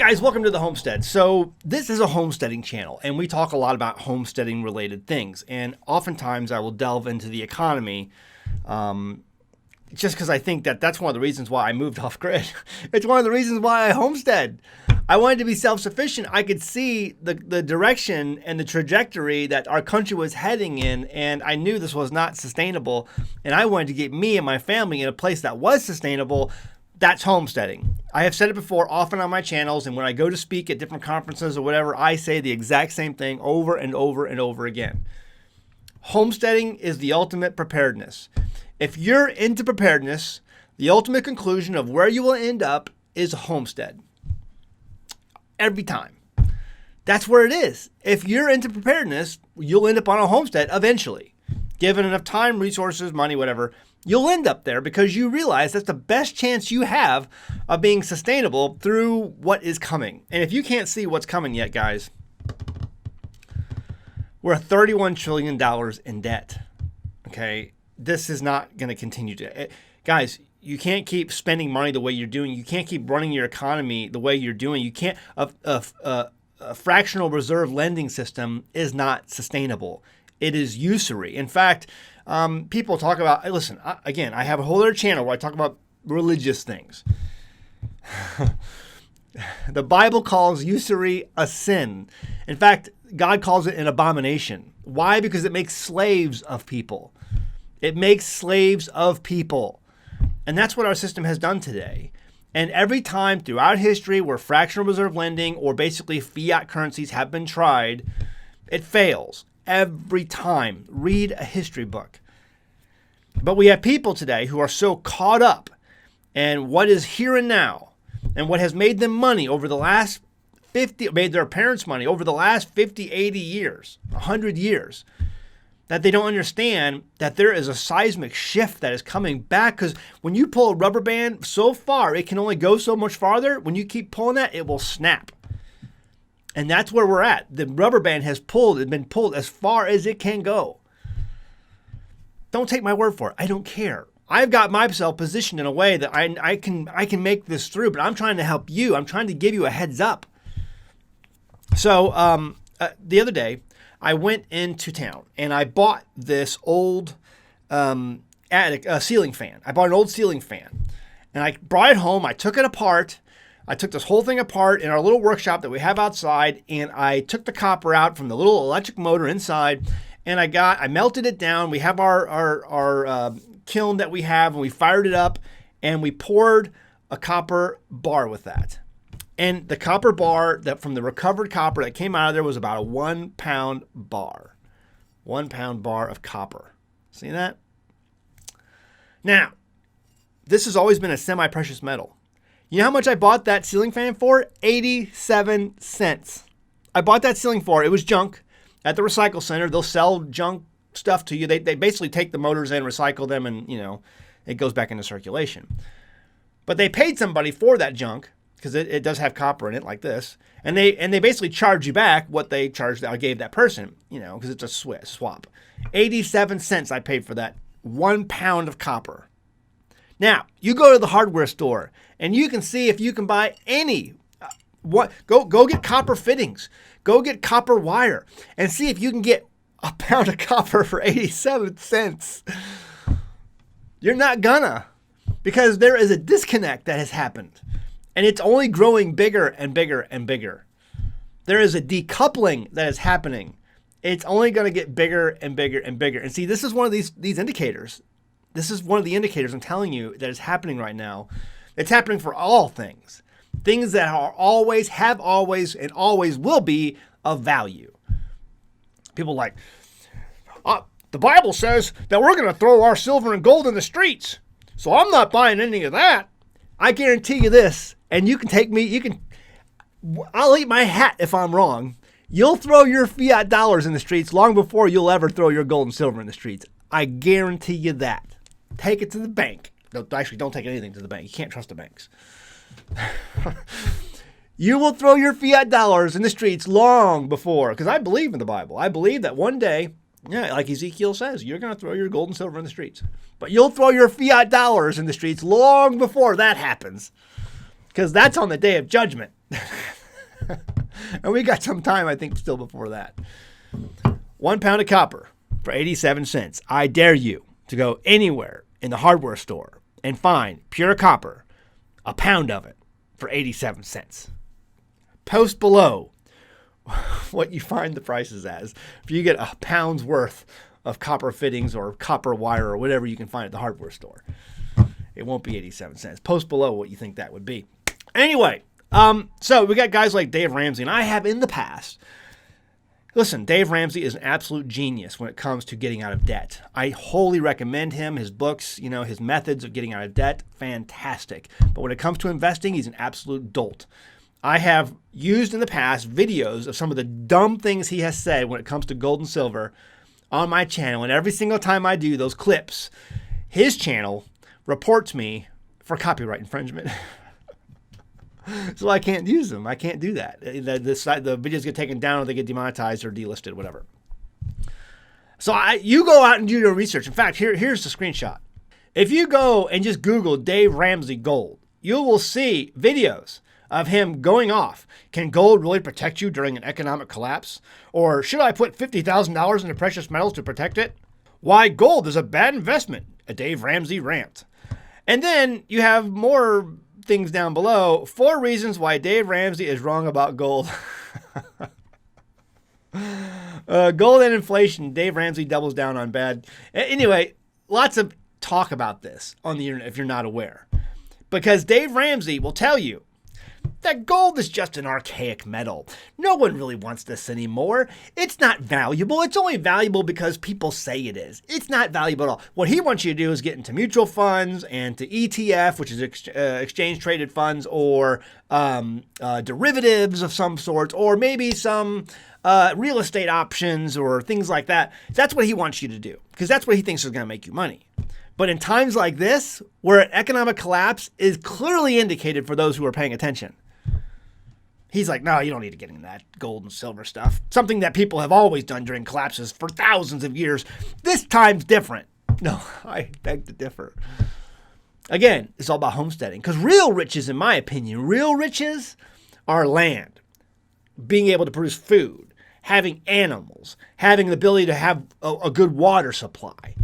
guys, welcome to the Homestead. So this is a homesteading channel, and we talk a lot about homesteading related things. And oftentimes I will delve into the economy just because I think that that's one of the reasons why I moved off grid. It's one of the reasons why I homestead. I wanted to be self-sufficient. I could see the direction and the trajectory that our country was heading in, and I knew this was not sustainable. And I wanted to get me and my family in a place that was sustainable. That's homesteading. I have said it before often on my channels, and when I go to speak at different conferences or whatever, I say the exact same thing over and over and over again. Homesteading is the ultimate preparedness. If you're into preparedness, the ultimate conclusion of where you will end up is a homestead. Every time. That's where it is. If you're into preparedness, you'll end up on a homestead eventually. Given enough time, resources, money, whatever, you'll end up there because you realize that's the best chance you have of being sustainable through what is coming. And if you can't see what's coming yet, guys, we're $31 trillion in debt. Okay? This is not going to continue to... Guys, you can't keep spending money the way you're doing. You can't keep running your economy the way you're doing. You can't... A fractional reserve lending system is not sustainable. It is usury. In fact, people talk about, listen, again, I have a whole other channel where I talk about religious things. The Bible calls usury a sin. In fact, God calls it an abomination. Why? Because it makes slaves of people. It makes slaves of people. And that's what our system has done today. And every time throughout history where fractional reserve lending or basically fiat currencies have been tried, it fails. Every time. Read a history book. But we have people today who are so caught up in what is here and now and what has made them money over the last 50, made their parents money over the last 50, 80 years, 100 years, that they don't understand that there is a seismic shift that is coming back. Because when you pull a rubber band so far, it can only go so much farther. When you keep pulling that, it will snap. And that's where we're at. The rubber band has been pulled as far as it can go. Don't take my word for it. I don't care. I've got myself positioned in a way that I can make this through, but I'm trying to help you. I'm trying to give you a heads up. So the other day, I went into town and I bought this old ceiling fan. I bought an old ceiling fan. And I brought it home. I took it apart. I took this whole thing apart in our little workshop that we have outside, and I took the copper out from the little electric motor inside, and I melted it down. We have our kiln that we have, and we fired it up, and we poured a copper bar with that. And the copper bar that from the recovered copper that came out of there was about a 1 pound bar. 1 pound bar of copper. See that? Now, this has always been a semi-precious metal. You know how much I bought that ceiling fan for? 87 cents. I bought that ceiling for, it was junk. At the recycle center, they'll sell junk stuff to you. They basically take the motors in, recycle them, and, it goes back into circulation. But they paid somebody for that junk, because it does have copper in it like this. And they basically charge you back what they charged, I gave that person, because it's a swap. 87 cents I paid for that 1 pound of copper. Now, you go to the hardware store and you can see if you can buy any. Go get copper fittings. Go get copper wire and see if you can get a pound of copper for 87 cents. You're not gonna, because there is a disconnect that has happened and it's only growing bigger and bigger and bigger. There is a decoupling that is happening. It's only going to get bigger and bigger and bigger. And see, this is one of these indicators. This is one of the indicators I'm telling you that is happening right now. It's happening for all things. Things that are always, have always, and always will be of value. People like, the Bible says that we're going to throw our silver and gold in the streets. So I'm not buying any of that. I guarantee you this, and you can take me, I'll eat my hat if I'm wrong. You'll throw your fiat dollars in the streets long before you'll ever throw your gold and silver in the streets. I guarantee you that. Take it to the bank. No, actually, don't take anything to the bank. You can't trust the banks. You will throw your fiat dollars in the streets long before, because I believe in the Bible. I believe that one day, like Ezekiel says, you're going to throw your gold and silver in the streets. But you'll throw your fiat dollars in the streets long before that happens, because that's on the day of judgment. And we got some time, I think, still before that. 1 pound of copper for 87 cents. I dare you to go anywhere in the hardware store and find pure copper, a pound of it, for 87 cents. Post below what you find the prices as. If you get a pound's worth of copper fittings or copper wire or whatever you can find at the hardware store, it won't be 87 cents. Post below what you think that would be. Anyway, so we got guys like Dave Ramsey, and I have in the past. Listen, Dave Ramsey is an absolute genius when it comes to getting out of debt. I wholly recommend him, his books, his methods of getting out of debt, fantastic. But when it comes to investing, he's an absolute dolt. I have used in the past videos of some of the dumb things he has said when it comes to gold and silver on my channel. And every single time I do those clips, his channel reports me for copyright infringement. So I can't use them. I can't do that. The videos get taken down or they get demonetized or delisted, whatever. So you go out and do your research. In fact, here's the screenshot. If you go and just Google Dave Ramsey gold, you will see videos of him going off. Can gold really protect you during an economic collapse? Or should I put $50,000 into precious metals to protect it? Why gold is a bad investment, a Dave Ramsey rant. And then you have more things down below. 4 reasons why Dave Ramsey is wrong about gold. Gold and inflation. Dave Ramsey doubles down on bad. Anyway, lots of talk about this on the internet if you're not aware. Because Dave Ramsey will tell you that gold is just an archaic metal. No one really wants this anymore. It's not valuable. It's only valuable because people say it is. It's not valuable at all. What he wants you to do is get into mutual funds and to ETF, which is exchange-traded funds, or derivatives of some sorts, or maybe some real estate options or things like that. That's what he wants you to do because that's what he thinks is going to make you money. But in times like this, where an economic collapse is clearly indicated for those who are paying attention, he's like, no, you don't need to get into that gold and silver stuff. Something that people have always done during collapses for thousands of years. This time's different. No, I beg to differ. Again, it's all about homesteading. Because real riches, in my opinion, real riches are land, being able to produce food, having animals, having the ability to have a good water supply.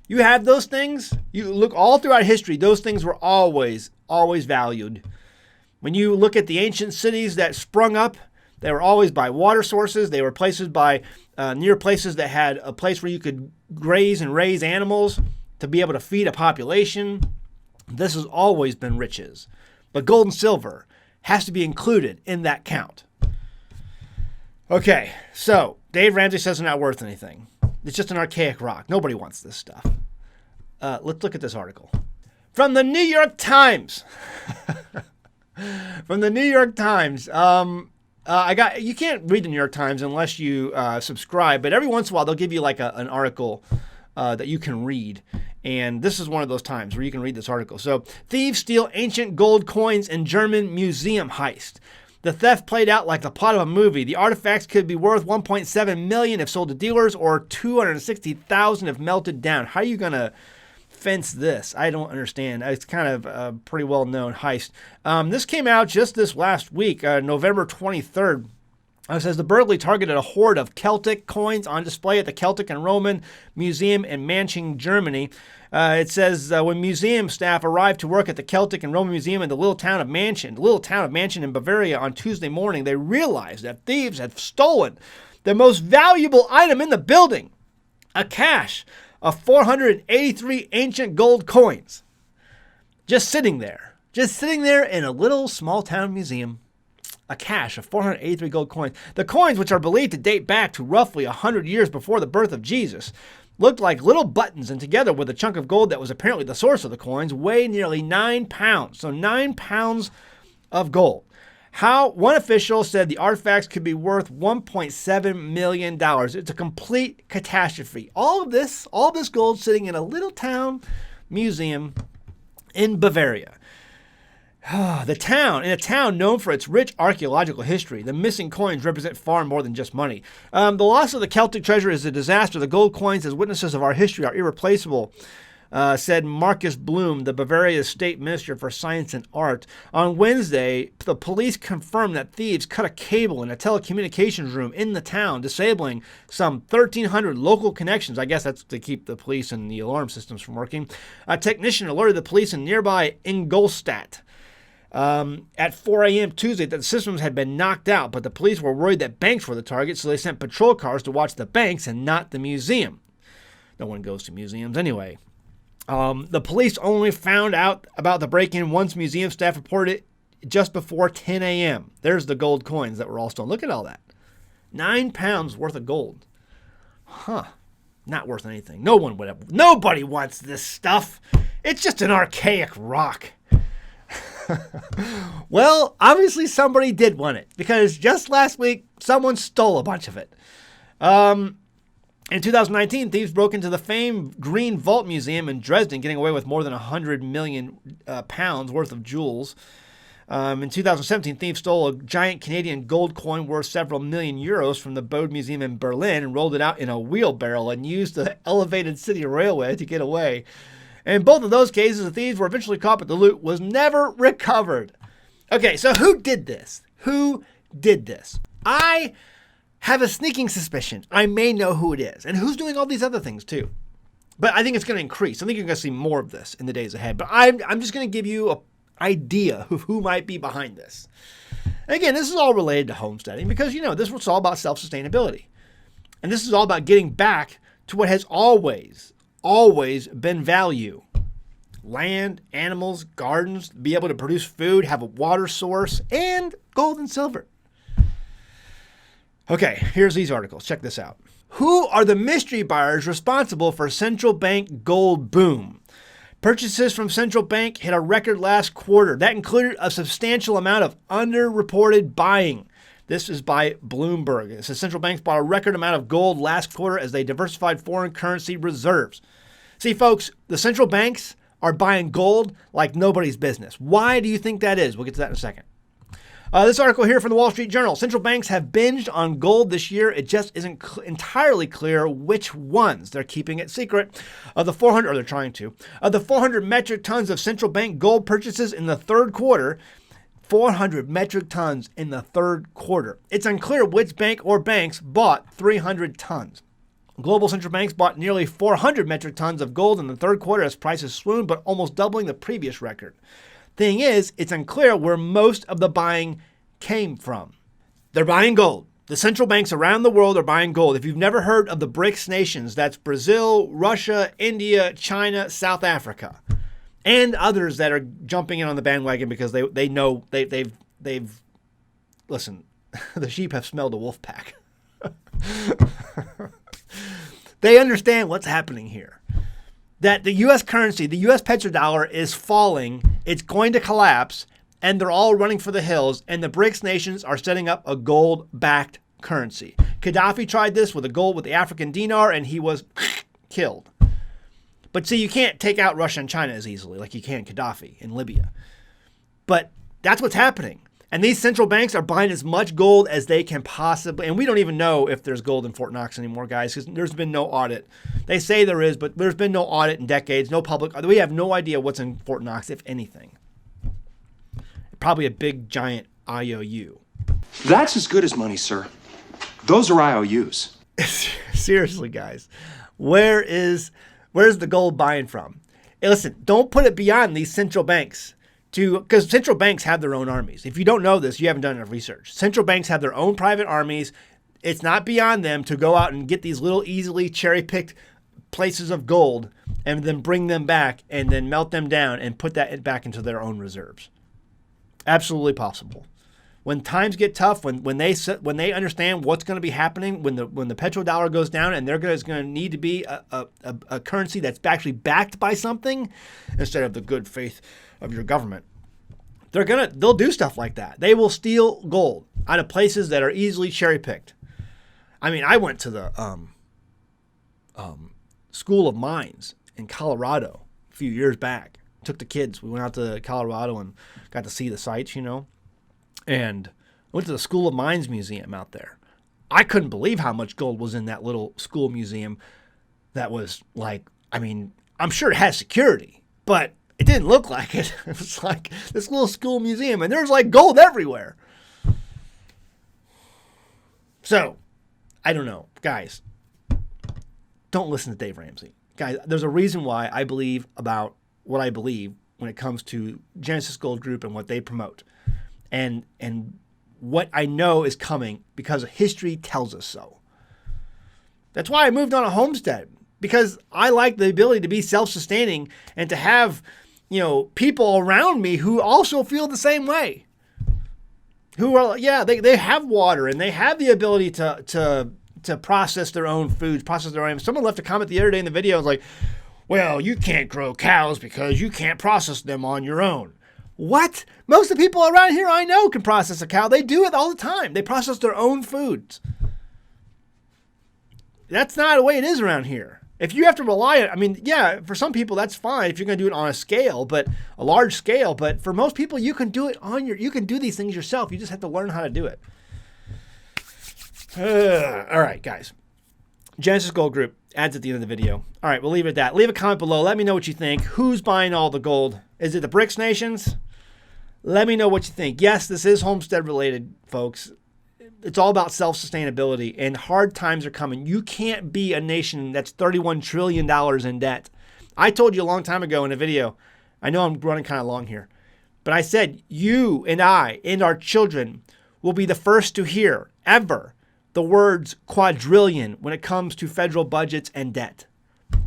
You have those things, you look all throughout history, those things were always valued. When you look at the ancient cities that sprung up, they were always by water sources. They were places near places that had a place where you could graze and raise animals to be able to feed a population. This has always been riches. But gold and silver has to be included in that count. Okay, so Dave Ramsey says it's not worth anything. It's just an archaic rock. Nobody wants this stuff. Let's look at this article. From the New York Times. From the New York Times. You can't read the New York Times unless you subscribe, but every once in a while they'll give you like an article that you can read. And this is one of those times where you can read this article. So, thieves steal ancient gold coins in German museum heist. The theft played out like the plot of a movie. The artifacts could be worth $1.7 million if sold to dealers, or $260,000 if melted down. How are you going to fence this? I don't understand. It's kind of a pretty well-known heist. This came out just this last week, November 23rd. It says the burglary targeted a hoard of Celtic coins on display at the Celtic and Roman Museum in Manching, Germany. It says when museum staff arrived to work at the Celtic and Roman Museum in the little town of Manching in Bavaria on Tuesday morning, they realized that thieves had stolen the most valuable item in the building, a cache of 483 ancient gold coins, just sitting there in a little small town museum. A cache of 483 gold coins. The coins, which are believed to date back to roughly 100 years before the birth of Jesus, looked like little buttons, and together with a chunk of gold that was apparently the source of the coins, weigh nearly 9 pounds. So 9 pounds of gold. One official said the artifacts could be worth $1.7 million. It's a complete catastrophe. All this gold sitting in a little town museum in Bavaria. In a town known for its rich archaeological history, the missing coins represent far more than just money. The loss of the Celtic treasure is a disaster. The gold coins, as witnesses of our history, are irreplaceable. said Marcus Blum, the Bavaria's state minister for science and art. On Wednesday, the police confirmed that thieves cut a cable in a telecommunications room in the town, disabling some 1,300 local connections. I guess that's to keep the police and the alarm systems from working. A technician alerted the police in nearby Ingolstadt at 4 a.m. Tuesday that the systems had been knocked out, but the police were worried that banks were the target, so they sent patrol cars to watch the banks and not the museum. No one goes to museums anyway. The police only found out about the break-in once museum staff reported it just before 10 a.m. There's the gold coins that were all stolen. Look at all that. 9 pounds worth of gold. Huh. Not worth anything. Nobody wants this stuff. It's just an archaic rock. Well, obviously somebody did want it, because just last week, someone stole a bunch of it. In 2019, thieves broke into the famed Green Vault Museum in Dresden, getting away with more than 100 million pounds worth of jewels. In 2017, thieves stole a giant Canadian gold coin worth several million euros from the Bode Museum in Berlin and rolled it out in a wheelbarrow and used the elevated city railway to get away. In both of those cases, the thieves were eventually caught, but the loot was never recovered. Okay, so who did this? Who did this? I have a sneaking suspicion I may know who it is, and who's doing all these other things too. But I think it's going to increase. I think you're going to see more of this in the days ahead. But I'm just going to give you an idea of who might be behind this. And again, this is all related to homesteading because, this was all about self-sustainability. And this is all about getting back to what has always been value. Land, animals, gardens, be able to produce food, have a water source, and gold and silver. Okay, here's these articles. Check this out. Who are the mystery buyers responsible for central bank gold boom? Purchases from central bank hit a record last quarter. That included a substantial amount of underreported buying. This is by Bloomberg. It says central banks bought a record amount of gold last quarter as they diversified foreign currency reserves. See, folks, the central banks are buying gold like nobody's business. Why do you think that is? We'll get to that in a second. This article here from the Wall Street Journal. Central banks have binged on gold this year. It just isn't entirely clear which ones. They're keeping it secret. Of the 400 metric tons of central bank gold purchases in the third quarter, 400 metric tons in the third quarter. It's unclear which bank or banks bought 300 tons. Global central banks bought nearly 400 metric tons of gold in the third quarter as prices swooned, but almost doubling the previous record. Thing is, it's unclear where most of the buying came from. They're buying gold. The central banks around the world are buying gold. If you've never heard of the BRICS nations, that's Brazil, Russia, India, China, South Africa, and others that are jumping in on the bandwagon because they know they've listen, the sheep have smelled a wolf pack. They understand what's happening here. That the U.S. currency, the U.S. petrodollar is falling, it's going to collapse, and they're all running for the hills, and the BRICS nations are setting up a gold-backed currency. Gaddafi tried this with the African dinar, and he was killed. But see, you can't take out Russia and China as easily like you can Gaddafi in Libya. But that's what's happening. And these central banks are buying as much gold as they can possibly. And we don't even know if there's gold in Fort Knox anymore, guys, because there's been no audit. They say there is, but there's been no audit in decades, no public. We have no idea what's in Fort Knox, if anything. Probably a big, giant IOU. That's as good as money, sir. Those are IOUs. Seriously, guys. Where's the gold buying from? Hey, listen, don't put it beyond these central banks. Because central banks have their own armies. If you don't know this, you haven't done enough research. Central banks have their own private armies. It's not beyond them to go out and get these little easily cherry-picked places of gold and then bring them back and then melt them down and put that back into their own reserves. Absolutely possible. When times get tough, when they understand what's going to be happening, when the petrodollar goes down, and there's going to need to be a currency that's actually backed by something instead of the good faith of your government, they'll do stuff like that. They will steal gold out of places that are easily cherry picked. I mean, I went to the School of Mines in Colorado a few years back. Took the kids. We went out to Colorado and got to see the sights, and went to the School of Mines Museum out there. I couldn't believe how much gold was in that little school museum. That was like, I'm sure it has security, but it didn't look like it. It was like this little school museum, and there's like gold everywhere. So, I don't know. Guys, don't listen to Dave Ramsey. Guys, there's a reason why I believe about what I believe when it comes to Genesis Gold Group and what they promote. And what I know is coming because history tells us so. That's why I moved on to Homestead, because I like the ability to be self-sustaining and to have, people around me who also feel the same way. Who are, they have water and they have the ability to process their own foods, process their own. Someone left a comment the other day in the video. It was like, well, you can't grow cows because you can't process them on your own. What? Most of the people around here I know can process a cow. They do it all the time. They process their own foods. That's not the way it is around here. If you have to rely on, for some people that's fine if you're going to do it on a large scale. But for most people, you can do it you can do these things yourself. You just have to learn how to do it. All right, guys. Genesis Gold Group, ads at the end of the video. All right, we'll leave it at that. Leave a comment below. Let me know what you think. Who's buying all the gold? Is it the BRICS nations? Let me know what you think. Yes, this is Homestead related, folks. It's all about self-sustainability, and hard times are coming. You can't be a nation that's $31 trillion in debt. I told you a long time ago in a video, I know I'm running kind of long here, but I said you and I and our children will be the first to hear ever the words quadrillion when it comes to federal budgets and debt.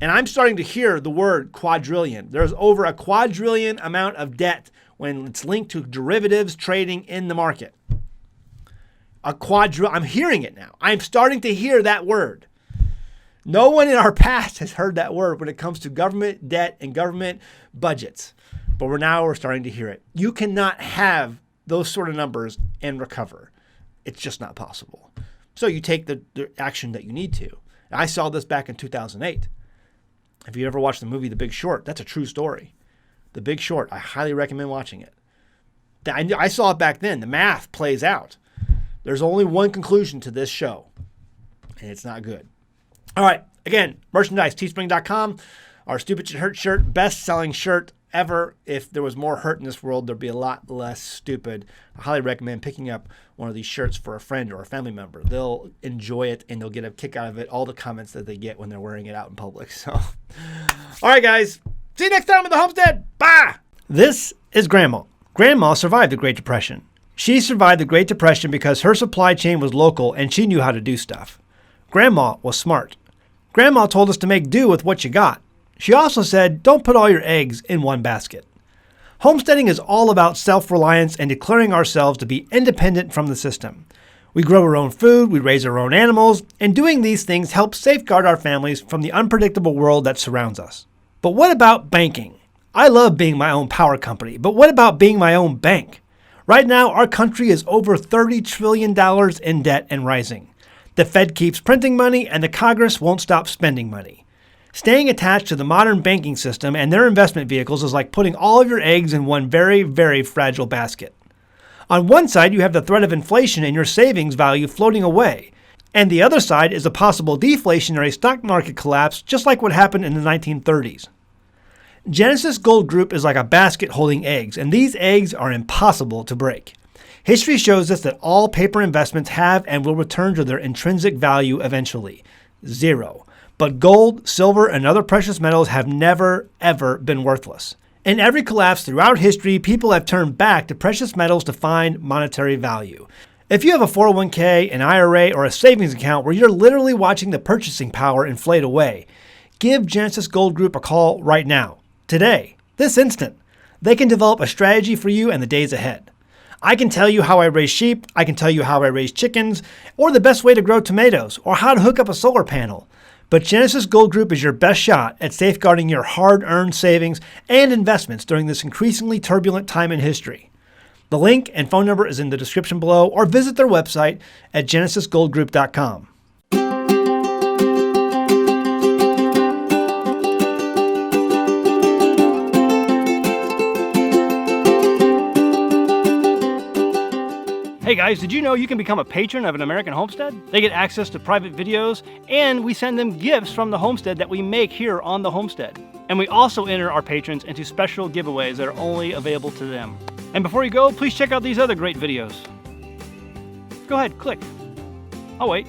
And I'm starting to hear the word quadrillion. There's over a quadrillion amount of debt when it's linked to derivatives trading in the market. I'm hearing it now. I'm starting to hear that word. No one in our past has heard that word when it comes to government debt and government budgets. But we're starting to hear it. You cannot have those sort of numbers and recover. It's just not possible. So you take the action that you need to. I saw this back in 2008. If you ever watched the movie The Big Short, that's a true story. The Big Short, I highly recommend watching it. I saw it back then. The math plays out. There's only one conclusion to this show, and it's not good. All right. Again, merchandise, teespring.com. Our Stupid Shit Hurt shirt, best-selling shirt ever. If there was more hurt in this world, there'd be a lot less stupid. I highly recommend picking up one of these shirts for a friend or a family member. They'll enjoy it, and they'll get a kick out of it, all the comments that they get when they're wearing it out in public. So, all right, guys. See you next time at the Homestead. Bye! This is Grandma. Grandma survived the Great Depression. She survived the Great Depression because her supply chain was local and she knew how to do stuff. Grandma was smart. Grandma told us to make do with what you got. She also said, don't put all your eggs in one basket. Homesteading is all about self-reliance and declaring ourselves to be independent from the system. We grow our own food, we raise our own animals, and doing these things helps safeguard our families from the unpredictable world that surrounds us. But what about banking? I love being my own power company, but what about being my own bank? Right now, our country is over $30 trillion in debt and rising. The Fed keeps printing money, and the Congress won't stop spending money. Staying attached to the modern banking system and their investment vehicles is like putting all of your eggs in one very, very fragile basket. On one side, you have the threat of inflation and your savings value floating away. And the other side is a possible deflationary stock market collapse, just like what happened in the 1930s. Genesis Gold Group is like a basket holding eggs, and these eggs are impossible to break. History shows us that all paper investments have and will return to their intrinsic value eventually. Zero. But gold, silver, and other precious metals have never, ever been worthless. In every collapse throughout history, people have turned back to precious metals to find monetary value. If you have a 401k, an IRA, or a savings account where you're literally watching the purchasing power inflate away, give Genesis Gold Group a call right now. Today, this instant, they can develop a strategy for you and the days ahead. I can tell you how I raise sheep, I can tell you how I raise chickens, or the best way to grow tomatoes, or how to hook up a solar panel. But Genesis Gold Group is your best shot at safeguarding your hard-earned savings and investments during this increasingly turbulent time in history. The link and phone number is in the description below, or visit their website at genesisgoldgroup.com. Hey guys, did you know you can become a patron of an American Homestead? They get access to private videos, and we send them gifts from the Homestead that we make here on the Homestead. And And we also enter our patrons into special giveaways that are only available to them. And before you go, please check out these other great videos. Go ahead, click. Oh wait,